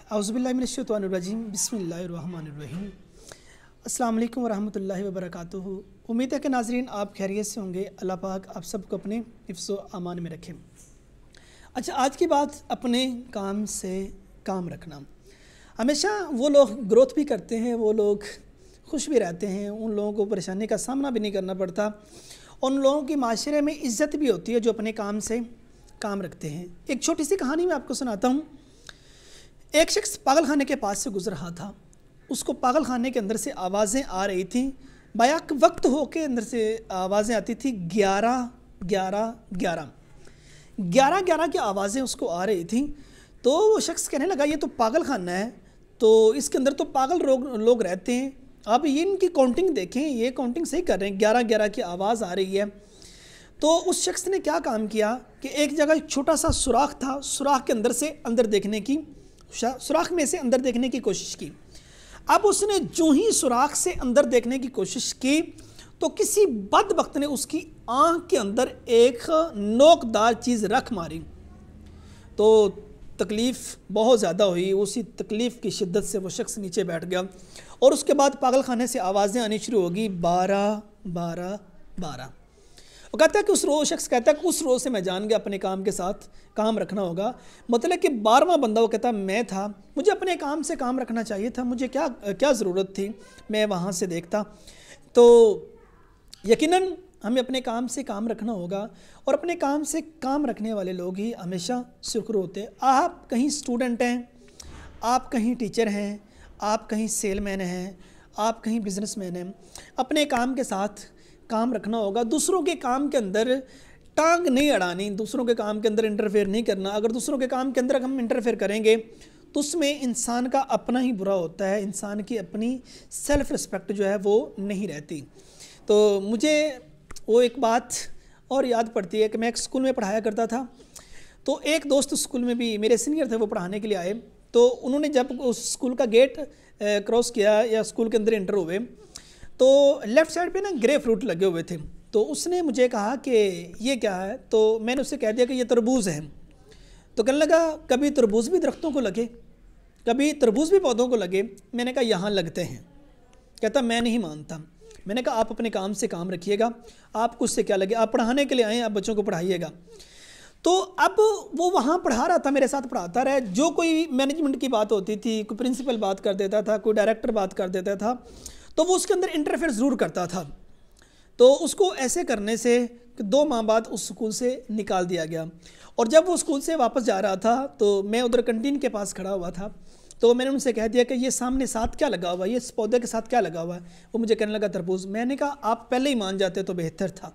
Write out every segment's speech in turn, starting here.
औज़ुबिल्लाहि मिनश्शैतानिर्रजीम बिस्मिल्लाहिर्रहमानिर्रहीम। अस्सलाम वालेकुम वरहमतुल्लाहि वबरकातुहू। उम्मीद है कि नाज़रीन आप खैरियत से होंगे। अल्लाह पाक आप सबको अपने हिफ्ज़ व अमान में रखें। अच्छा, आज की बात अपने काम से काम रखना। हमेशा वो लोग ग्रोथ भी करते हैं, वो लोग खुश भी रहते हैं, उन लोगों को परेशानी का सामना भी नहीं करना पड़ता, उन लोगों की माशरे में इज़्ज़त भी होती है जो अपने काम से काम रखते हैं। एक छोटी सी कहानी मैं आपको सुनाता हूँ। एक शख्स पागल खाने के पास से गुजर रहा था। उसको पागल खाने के अंदर से आवाज़ें आ रही थीं, बैक वक्त हो के अंदर से आवाज़ें आती थी 11 11 11 11 11 की आवाज़ें उसको आ रही थीं। तो वो शख्स कहने लगा ये तो पागल खाना है, तो इसके अंदर तो पागल लोग रहते हैं। आप ये इनकी काउंटिंग देखें, ये काउंटिंग सही कर रहे हैं, 11 11 की आवाज़ आ रही है। तो उस शख्स ने क्या काम किया कि एक जगह एक छोटा सा सुराख था, सुराख के अंदर से अंदर देखने की सुराख में से अंदर देखने की कोशिश की। अब उसने जो ही सुराख से अंदर देखने की कोशिश की तो किसी बदबख्त ने उसकी आँख के अंदर एक नोकदार चीज़ रख मारी। तो तकलीफ़ बहुत ज़्यादा हुई। उसी तकलीफ़ की शिद्दत से वो शख्स नीचे बैठ गया और उसके बाद पागल खाने से आवाज़ें आनी शुरू होगी 12 12 12। वो कहता है कि शख्स कहता है कि उस रोज़ से मैं जान गया अपने काम के साथ काम रखना होगा। मतलब कि 12वां बंदा वो कहता मैं था, मुझे अपने काम से काम रखना चाहिए था, मुझे क्या ज़रूरत थी मैं वहाँ से देखता। तो यकीनन हमें अपने काम से काम रखना होगा और अपने काम से काम रखने वाले लोग ही हमेशा सुरखरू होते हैं। आप कहीं स्टूडेंट हैं, आप कहीं टीचर हैं, आप कहीं सेलमैन हैं, आप कहीं बिजनेसमैन हैं, अपने काम के साथ काम रखना होगा। दूसरों के काम के अंदर टांग नहीं अड़ानी, दूसरों के काम के अंदर इंटरफेयर नहीं करना। अगर दूसरों के काम के अंदर हम इंटरफेयर करेंगे तो उसमें इंसान का अपना ही बुरा होता है, इंसान की अपनी सेल्फ़ रिस्पेक्ट जो है वो नहीं रहती। तो मुझे वो एक बात और याद पड़ती है कि मैं एक स्कूल में पढ़ाया करता था। तो एक दोस्त स्कूल में भी मेरे सीनियर थे, वो पढ़ाने के लिए आए। तो उन्होंने जब उस स्कूल का गेट क्रॉस किया या स्कूल के अंदर इंटर हुए तो लेफ़्ट साइड पे ना ग्रे फ्रूट लगे हुए थे। तो उसने मुझे कहा कि ये क्या है, तो मैंने उससे कह दिया कि ये तरबूज़ है। तो कहने लगा कभी तरबूज़ भी दरख्तों को लगे, कभी तरबूज़ भी पौधों को लगे। मैंने कहा यहाँ लगते हैं। कहता मैं नहीं मानता। मैंने कहा आप अपने काम से काम रखिएगा, आपको उससे क्या लगे, आप पढ़ाने के लिए आए हैं, आप बच्चों को पढ़ाइएगा। तो अब वो वहाँ पढ़ा रहा था, मेरे साथ पढ़ाता रहा। जो कोई मैनेजमेंट की बात होती थी, कोई प्रिंसिपल बात कर देता था, कोई डायरेक्टर बात कर देता था, तो वो उसके अंदर इंटरफेयर ज़रूर करता था। तो उसको ऐसे करने से 2 माह बाद उस स्कूल से निकाल दिया गया। और जब वो स्कूल से वापस जा रहा था तो मैं उधर कैंटीन के पास खड़ा हुआ था। तो मैंने उनसे कह दिया कि ये सामने साथ क्या लगा हुआ है, ये इस पौधे के साथ क्या लगा हुआ है। वो मुझे कहने लगा तरबूज। मैंने कहा आप पहले ही मान जाते तो बेहतर था,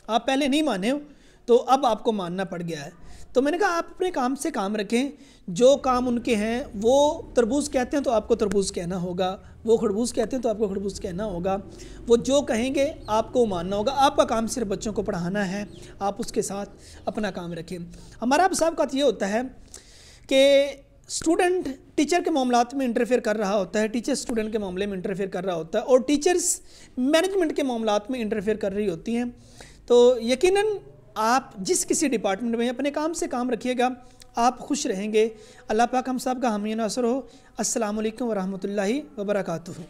आप पहले नहीं माने हो तो अब आपको मानना पड़ गया है। तो मैंने कहा आप अपने काम से काम रखें, जो काम उनके हैं वो तरबूज कहते हैं तो आपको तरबूज कहना होगा, वो खरबूज कहते हैं तो आपको खरबूज कहना होगा, वो जो कहेंगे आपको मानना होगा। आपका काम सिर्फ बच्चों को पढ़ाना है, आप उसके साथ अपना काम रखें। हमारा साबक़ात ये होता है कि स्टूडेंट टीचर के मामलात में इंटरफेयर कर रहा होता है, टीचर स्टूडेंट के मामले में इंटरफेयर कर रहा होता है और टीचर्स मैनेजमेंट के मामलात में इंटरफेयर कर रही होती हैं। तो यकीनन आप जिस किसी डिपार्टमेंट में अपने काम से काम रखिएगा, आप खुश रहेंगे। अल्लाह पाक हम सब का हामी नासर हो। अस्सलामु अलैकुम वरहमतुल्लाहि वबरकातुहू।